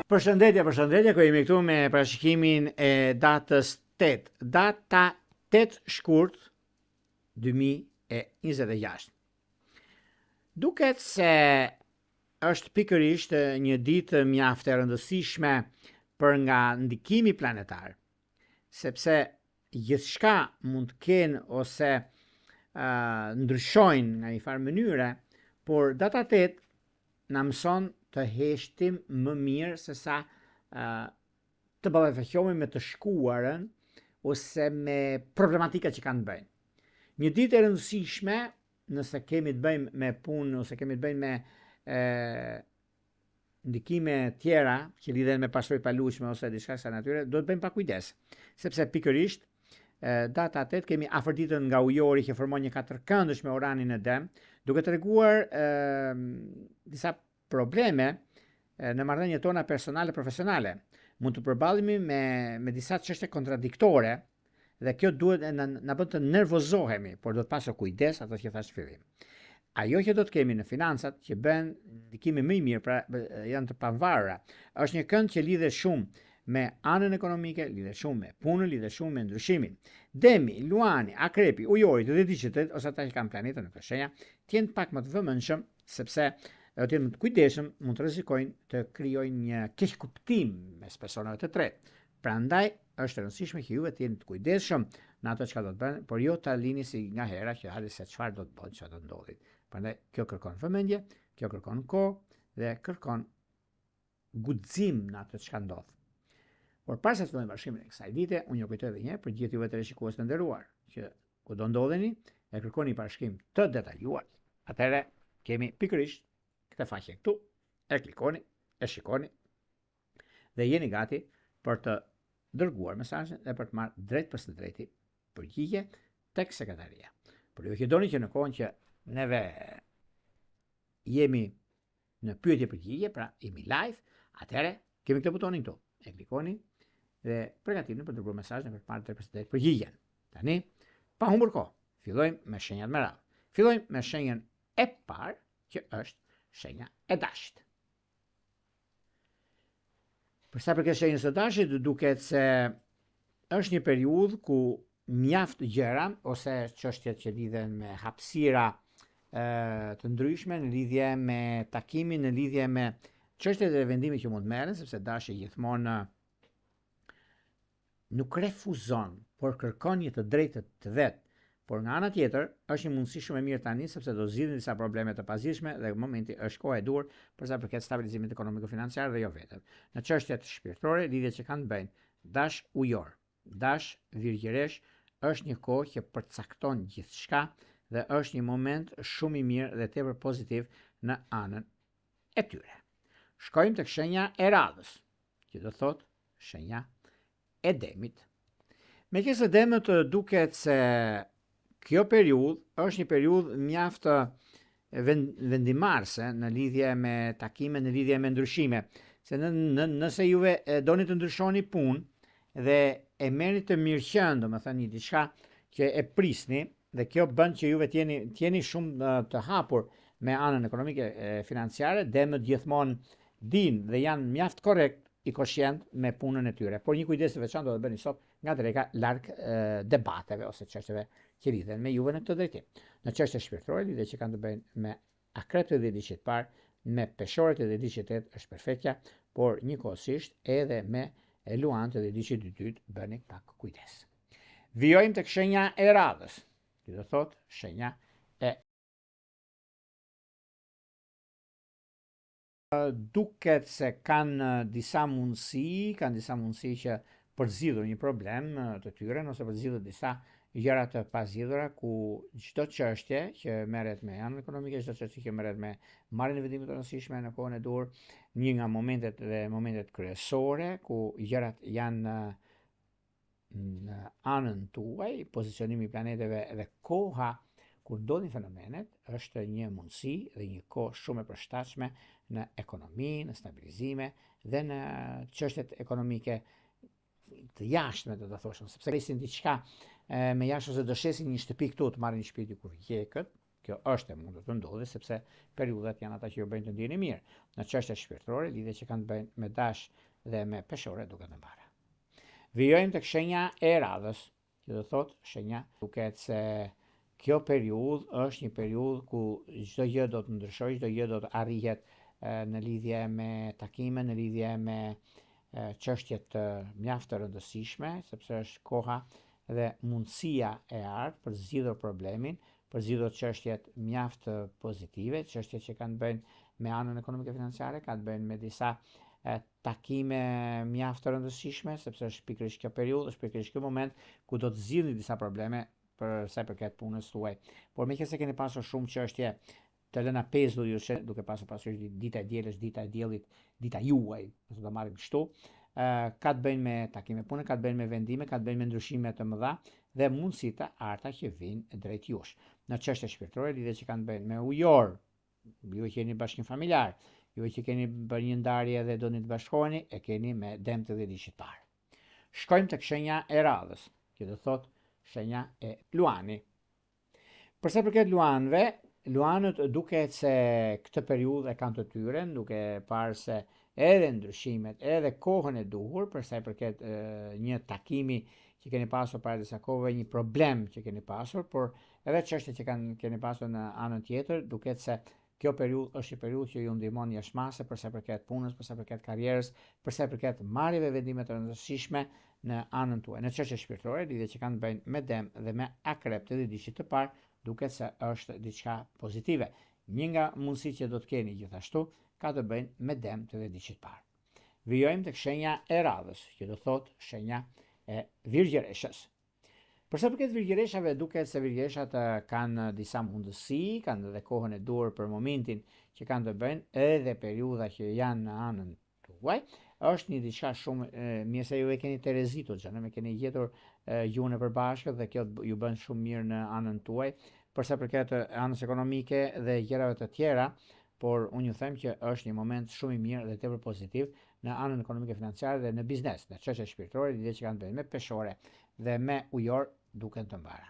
Përshëndetje, ku jemi këtu me parashikimin e datës 8. Data 8 shkurt 2026. Duket se është pikërisht një ditë mjaft e rëndësishme për nga ndikimi planetar, sepse gjithçka mund të kenë ose ndryshojnë nga një farë mënyre, por data 8 na mëson të heshtim më mirë se sa të ballafaqohemi me të shkuarën ose me problematika që kanë të bëjnë. Një ditë e rëndësishme nëse kemi të bëjmë me punë ose kemi të bëjmë me ndikime tjera që lidhen me pasojë paluajtshme ose diçka sa natyre, do të bëjmë pa kujdes, sepse pikërisht data 8 kemi afërditën nga ujori që formon një katërkëndësh me uranin e dem, duke treguar disa probleme në marrëdhëniet tona personale profesionale. Mund të përballemi me disa çështje kontradiktore dhe kjo duhet na bën të nervozohemi, por do të pasur kujdes ato që thash në fillim. Ajo që do të kemi në financat që bën ndikime më i mirë, pra janë të pavarura, është një kënd që lidhet shumë me anën ekonomike, lidhet shumë me punën, lidhet shumë me ndryshimin. Demi, Luani, Akrepi, Ujori dhe Diçetet ose ata që kanë planetën në këto shenja, të jenë pak më të vëmendshëm sepse do të jenë të kujdesshëm, mund të rrezikojnë të krijojnë një keq kuptim mes personave të tretë. Prandaj është e rëndësishme që juve të jeni të kujdesshëm në ato çka do të bëni, por jo ta lini si nga hera që hali se çfarë do të bëjë, çfarë do ndodhi. Prandaj kjo kërkon vëmendje, kjo kërkon kohë dhe kërkon guxim në ato çka ndodh. Por para se të fillojmë bashkimin e kësaj dite, unë ju kujtoj edhe një herë për gjithë juve të shikues të nderuar, që kudo ndodheni, e kërkoni parashkim të detajuar. Atëherë kemi pikërisht këtë faqe këtu, e klikoni, e shikoni dhe jeni gati për të dërguar mesazhin dhe për të marrë drejt për së drejti përgjigje tek sekretaria. Por ju që doni që në kohën që neve jemi në pyetje përgjigje, pra jemi live, atëherë kemi këtë butonin këtu. E klikoni dhe përgatituni për të dërguar mesazhin për të marrë drejt për së drejti përgjigjen. Tani, pa humbur kohë, fillojmë me shenjat me radhë. Fillojmë me shenjën e parë, që është shenja e dashit. Për sa përket shenjës së dashit, duket se është një periudhë ku mjaft gjëra ose çështjet që lidhen me hapësira të ndryshme në lidhje me takimin, në lidhje me çështjet e vendimit që mund merren, sepse dashi gjithmonë nuk refuzon, por kërkon një të drejtë të vet. Por nga ana tjetër, është një mundësi shumë e mirë tani sepse do zgjidhin disa probleme të pazgjidhshme dhe në momenti është koha e dur për sa përket stabilizimit ekonomiko-financiar dhe jo vetëm. Në çështjet shpirtërore, lidhjet që kanë të bëjnë dash ujor, dash virgjëresh, është një kohë që përcakton gjithçka dhe është një moment shumë i mirë dhe tepër pozitiv në anën e tyre. Shkojmë tek shenja e radhës, që do thotë shenja e demit. Meqenëse demët duket se kjo periudhë është një periudhë mjaft vendimarrëse në lidhje me takime, në lidhje me ndryshime. Se nëse juve doni të ndryshoni punë dhe e merrni të mirëqen, domethënë një diçka që e prisni dhe kjo bën që juve të jeni shumë të hapur me anën ekonomike financiare, demët gjithmonë dinë dhe janë mjaft korrekt i koshient me punën e tyre. Por një kujdes të veçantë do të bëni sot nga dreka larg debateve ose çështjeve që lidhen me juve në këtë drejtim. Në çështje shpirtërore, lidhje që kanë të bëjnë me akrepët dhe diçit parë, me peshorët dhe diçitet është perfektja, por njëkohësisht edhe me luanët dhe diçit të dytë bëni pak kujdes. Vijojmë tek shenja e radhës, që do thotë shenja e duket se kanë disa mundësi që për të zgjidhur një problem të tyre, ose për të zgjidhur disa gjëra të pazgjidhura ku çdo çështje që merret me anën ekonomike, çdo çështje që merret me marrjen e vendimeve të rëndësishme në kohën e dur, një nga momentet kryesore ku gjërat janë në anën tuaj, pozicionimi i planeteve dhe koha kur ndodhin fenomenet, është një mundësi dhe një kohë shumë e përshtatshme në ekonomi, në stabilizime dhe në çështjet ekonomike të jashtme, do të thoshëm, sepse presin diçka me jashtë ose do shesin një shtëpi këtu të marrin një shtëpi kur vjekët, Kjo është e mundur të ndodhi sepse periudhat janë ata që ju bëjnë të ndjeni mirë. Në çështjet shpirtërore, lidhje që kanë të bëjnë me dash dhe me peshore duket të mbara. Vijojmë tek shenja e radhës, që do thotë shenja duket se kjo periudhë është një periudhë ku çdo gjë do të ndryshojë, çdo gjë do të arrihet në lidhje me takime, në lidhje me çështje të mjaft të rëndësishme, sepse është koha dhe mundësia e artë për zgjidhur problemin, për zgjidhur çështjet mjaft pozitive, çështjet që kanë të bëjnë me anën ekonomike financiare, kanë të bëjnë me disa takime mjaft të rëndësishme, sepse është pikërisht kjo periudhë, është pikërisht ky moment ku do të zgjidhni disa probleme për sa i përket punës tuaj. Por meqenëse keni pasur shumë çështje të lëna pezullu ju duke pasur dita e dielës, dita e diellit, dita juaj, nëse do marrim kështu, ka të bëjnë me takime pune, ka të bëjnë me vendime, ka të bëjnë me ndryshime të mëdha dhe mundësi të arta që vinë drejt jush. Në çështje shpirtërore, lidhje që kanë të bëjnë me ujor, ju e keni bashkën familjar, ju që keni bërë një ndarje dhe doni të bashkoheni, e keni me dëmt dhe diçit parë. Shkojmë tek shenja e radhës, që do thotë shenja e luani. Përsa përket luanëve, luanët duket se këtë periudhë e kanë të tyren, duke parë se edhe ndryshimet, edhe kohën e duhur, përsa përket një takimi që keni pasur para disa kohëve, një problem që keni pasur, por edhe çështjet që keni pasur në anën tjetër, duket se kjo periudhë është një periudhë që ju ndihmon jashtëmase përsa përket punës, përsa përket karrierës, përsa përket marrjeve vendime të rëndësishme në anën tuaj. Në çështje shpirtërore, lidhje që kanë të bëjnë me dëm dhe me akrep të diçit të parë, duket se është diçka pozitive. Një nga mundësitë që do të keni gjithashtu ka të bëjnë me dëm të diçit parë. Vijojmë tek shenja e radhës, që do thotë shenja e virgjëreshës. Përsa përket virgjëreshave, duket se virgjëreshat kanë disa mundësi, kanë edhe kohën e duhur për momentin që kanë të bëjnë edhe periudha që janë në anën tuaj. Është një diçka shumë mirë se ju e keni Terezitur, që ne keni gjetur gjuhën e përbashkët dhe kjo ju bën shumë mirë në anën tuaj. Përsa përket anës ekonomike dhe gjërave të tjera, por unë ju them që është një moment shumë i mirë dhe tepër pozitiv në anën ekonomike financiare dhe në biznes, në çështje shpirtërore, lidhje që kanë të bëjnë me peshore dhe me ujor duken të mbara.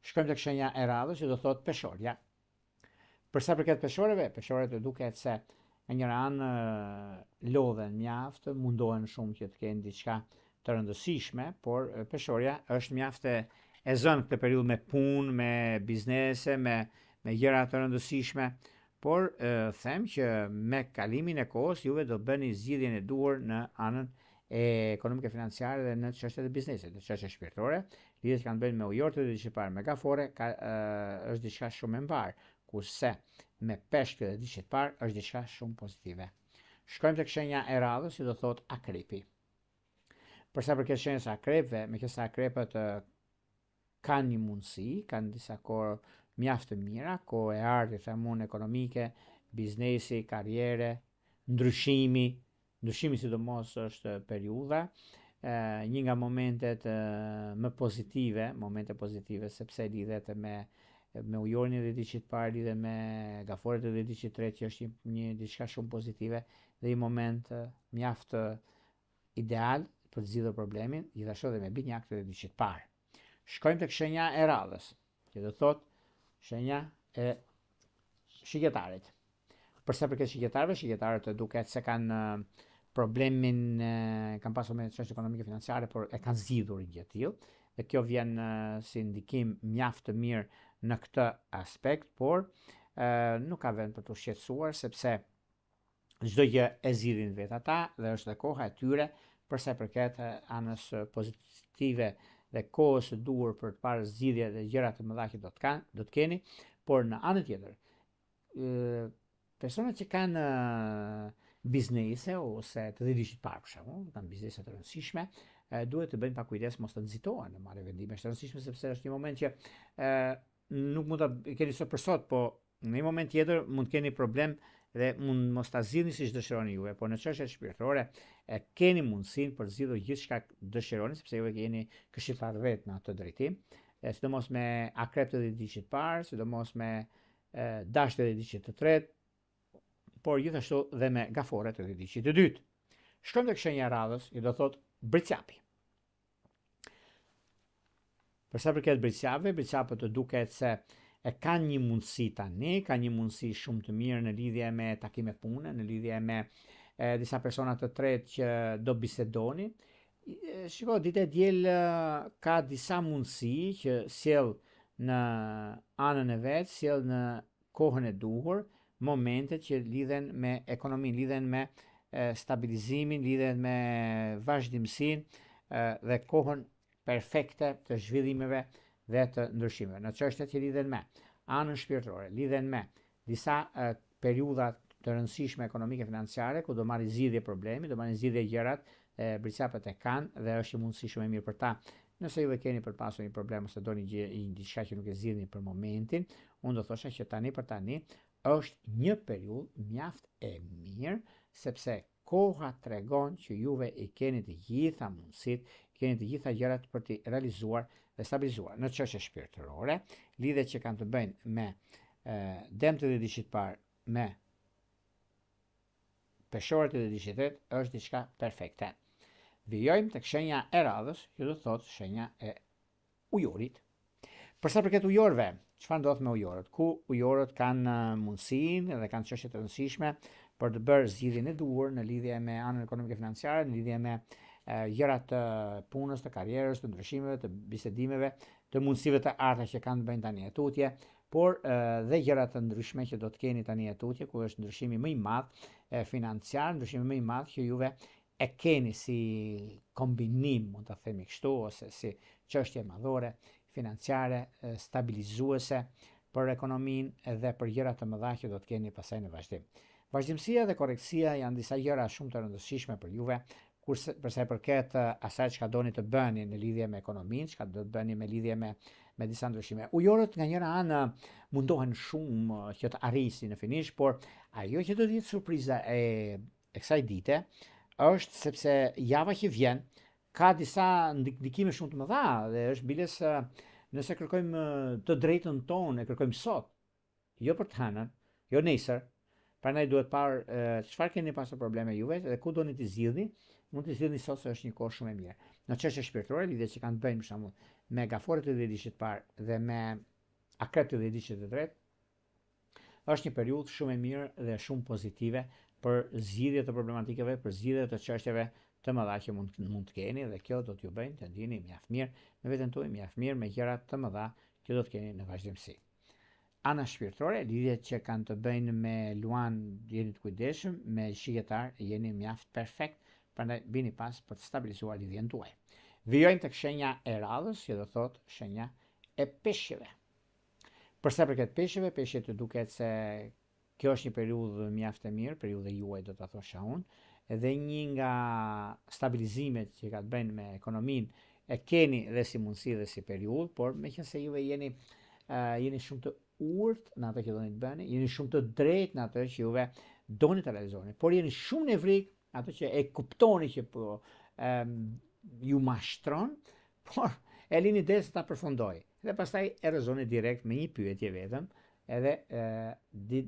Shkojmë tek shenja e radhës, që do thotë peshorja. Përsa përket peshoreve, peshorët duket se në njëra anë lodhen mjaft, mundohen shumë që të kenë diçka të rëndësishme, por peshorja është mjaft e zënë këtë periudhë me punë, me biznese, me gjëra të rëndësishme, por them që me kalimin e kohës juve do bëni zgjidhjen e duhur në anën ekonomike financiare dhe në çështjet e biznesit, në çështje shpirtërore, lidhjet që kanë bëjnë me ujor të diçit parë, me gafore, është diçka shumë e mbar, kurse me peshk dhe diçit parë është diçka shumë pozitive. Shkojmë tek shenja e radhës, që do thotë akrepi. Përsa përket shenjës akrepëve, meqenëse akrepët kanë një mundësi, kanë disa kohë mjaft të mira, kohë e artë, themun ekonomike, biznesi, karriere, ndryshimi sidomos është periudha, një nga momentet më pozitive, momente pozitive, sepse lidhet me ujorin e diçit parë, lidhet me gaforet e diçit tretë, që është një diçka shumë pozitive dhe një moment mjaft ideal për të zgjidhur problemin, gjithashtu edhe me binjak të diçit parë. Shkojmë tek shenja e radhës, që do thotë shenja e shigetarit. Përsa përket shigetarëve, shigjetarët duket se kanë problemin, kanë pasur me çështje ekonomike financiare, por e kanë zgjidhur gjë të tillë, dhe kjo vjen si ndikim mjaft të mirë në këtë aspekt, por nuk ka vend për të shqetësuar, sepse çdo gjë e zgjidhin vetë ata dhe është dhe koha e tyre përsa përket anës pozitive dhe kohës së duhur për të parë zgjidhje dhe gjëra të mëdha që do të keni, por në anën tjetër, personat që kanë biznese ose të diçit parë, për shembull, kanë biznese të rëndësishme, duhet të bëjnë pa kujdes mos të nxitohen në marrje vendime të rëndësishme, sepse është një moment që nuk mund ta keni sot për sot, po në një moment tjetër mund të keni problem dhe mund mos ta zgjidhni siç dëshironi juve, por në çështjet shpirtërore keni mundësinë për zgjidhur gjithçka dëshironi, sepse juve jeni këshilltar vetë në atë drejtim, sidomos me akrep të diçit parë, sidomos me dash të diçit të tretë, por gjithashtu dhe me gafore të diçit të dytë. Shkojmë tek shenja e radhës, që do thotë bricjapi. Përsa përket bricjapëve, bricjapët duket se e kanë një mundësi tani, kanë një mundësi shumë të mirë në lidhje me takime pune, në lidhje me disa persona të tretë që do bisedoni. Shiko, ditë e diel ka disa mundësi që sjell në anën e vet, sjell në kohën e duhur, momentet që lidhen me ekonominë, lidhen me stabilizimin, lidhen me vazhdimsinë dhe kohën perfekte të zhvillimeve dhe të ndryshimeve. Në çështjet që lidhen me anën shpirtërore, lidhen me disa periudha të rëndësishme ekonomike financiare ku do marrë zgjidhje problemi, do marrë zgjidhje gjërat, britsapët e kanë dhe është një mundësi shumë e mirë për ta. Nëse ju e keni për pasur një problem ose doni diçka që nuk e zgjidhni për momentin, unë do thosha që tani për tani është një periudhë mjaft e mirë sepse koha tregon që juve i keni të gjitha mundësit, keni të gjitha gjërat për t'i realizuar dhe stabilizuar. Në çështje shpirtërore, lidhet që kanë të bëjnë me dëmtë dhe diçit parë, me peshorët e diçitet, është diçka perfekte. Vijojmë tek shenja e radhës, që do thotë shenja e ujorit. Për sa përket ujorëve, çfarë ndodh me ujorët? Ku ujorët kanë mundësinë dhe kanë çështje të rëndësishme për të bërë zgjidhjen e duhur në lidhje me anën ekonomike financiare, në lidhje me gjërat të punës, të karrierës, të ndryshimeve, të bisedimeve, të mundësive të arta që kanë të bëjnë tani e tutje, por dhe gjërat të ndryshme që do të keni tani e tutje, ku është ndryshimi më i madh financiar, ndryshimi më i madh që juve e keni si kombinim, mund ta themi kështu, ose si çështje madhore financiare, stabilizuese për ekonominë dhe për gjërat të mëdha që do të keni pasaj në vazhdim. Vazhdimësia dhe korrektësia janë disa gjëra shumë të rëndësishme për juve, kurse për sa i përket asaj çka doni të bëni në lidhje me ekonominë, çka do të bëni me lidhje me disa ndryshime. Ujorët nga njëra anë mundohen shumë që të arrisin në finish, por ajo që do të jetë surpriza e kësaj dite është sepse java që vjen ka disa ndikime shumë të mëdha dhe është biles nëse kërkojmë të drejtën tonë, e kërkojmë sot, jo për të hënën, jo nesër. Prandaj duhet parë çfarë keni pasur probleme juve dhe ku doni t'i zgjidhni, mund t'i zgjidhni sot se është një kohë shumë e mirë. Në çështje shpirtërore, lidhje që kanë të bëjnë për shembull me gaforët e dhjetëdijshit parë dhe me akrepët e dhjetëdijshit të tretë, është një periudhë shumë e mirë dhe shumë pozitive për zgjidhje të problematikave, për zgjidhje të çështjeve të mëdha që mund të keni dhe kjo do t'ju bëjnë të ndjeni mjaft mirë në veten tuaj, mjaft mirë me gjërat të mëdha që do të keni në vazhdimsi. Ana shpirtërore, lidhjet që kanë të bëjnë me luan, jeni të kujdesshëm, me shiketar jeni mjaft perfekt, prandaj bini pas për të stabilizuar lidhjen tuaj. Vijojmë tek shenja e radhës, që do thotë shenja e peshqeve. Për sa përket peshqeve, peshqet të duket se kjo është një periudhë mjaft e mirë, periudhë juaj do ta thosha unë, edhe një nga stabilizimet që ka të bëjnë me ekonominë e keni dhe si mundësi dhe si periudhë, por meqense juve jeni shumë të urtë në atë që doni të bëni, jeni shumë të drejtë në atë që juve doni të realizoni, por jeni shumë në frikë atë që e kuptoni që po ju mashtron, por e lini derisa ta përfundoj. Dhe pastaj e rrezoni direkt me një pyetje vetëm, edhe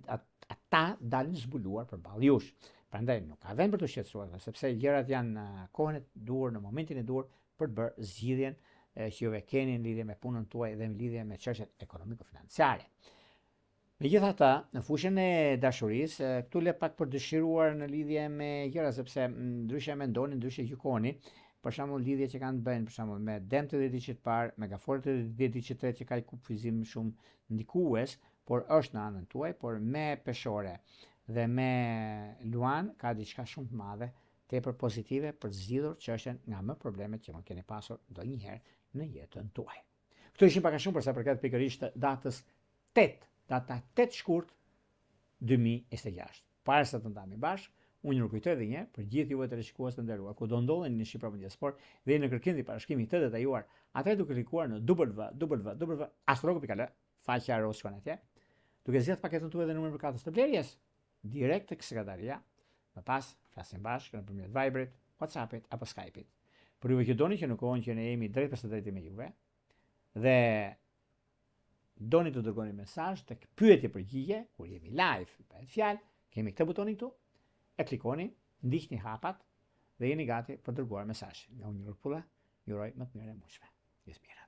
ata dalin zbuluar përballë jush. Prandaj nuk ka vend për të shqetësuar, sepse gjërat janë në kohën e duhur, në momentin e duhur për të bërë zgjidhjen që juve keni në lidhje me punën tuaj dhe në lidhje me çështjet ekonomiko-financiare. Megjithatë, në fushën e dashurisë, këtu le pak për dëshiruar në lidhje me gjëra sepse ndryshe mendoni, ndryshe gjykoni, për shembull lidhje që kanë të bëjnë për shembull me dëmtë e dhjetëdijshit parë, me gaforët e dhjetëdijshit tretë që ka kufizim shumë ndikues, por është në anën tuaj, por me peshore dhe me luan ka diçka shumë të madhe, tepër pozitive për të zgjidhur çështjen nga më problemet që mund keni pasur ndonjëherë në jetën tuaj. Këto ishin pak a shumë për sa përket pikërisht datës 8, data 8 shkurt 2026. Para se të ndami bashkë, unë ju kujtoj edhe një herë për gjithë juve teleshikues të nderuar, ku do ndodheni në Shqipëri Media Sport dhe në kërkim të parashkrimit të detajuar, atëherë duke klikuar në www.astrologo.al, faqja e shkon atje, duke zgjedhur paketën tuaj dhe numrin përkatës të blerjes, direkt tek sekretaria, më pas flasim bashkë nëpërmjet Viberit, WhatsAppit apo Skype-it. Për juve që doni që në kohën që ne jemi drejt për drejt me juve dhe doni të dërgoni mesazh tek pyetje përgjigje, kur jemi live, bëhet fjalë, kemi këtë butonin këtu, e klikoni, ndiqni hapat dhe jeni gati për të dërguar mesazh. Nga unë Pulla, ju uroj më të mirë e mundshme. Gjithë mirë.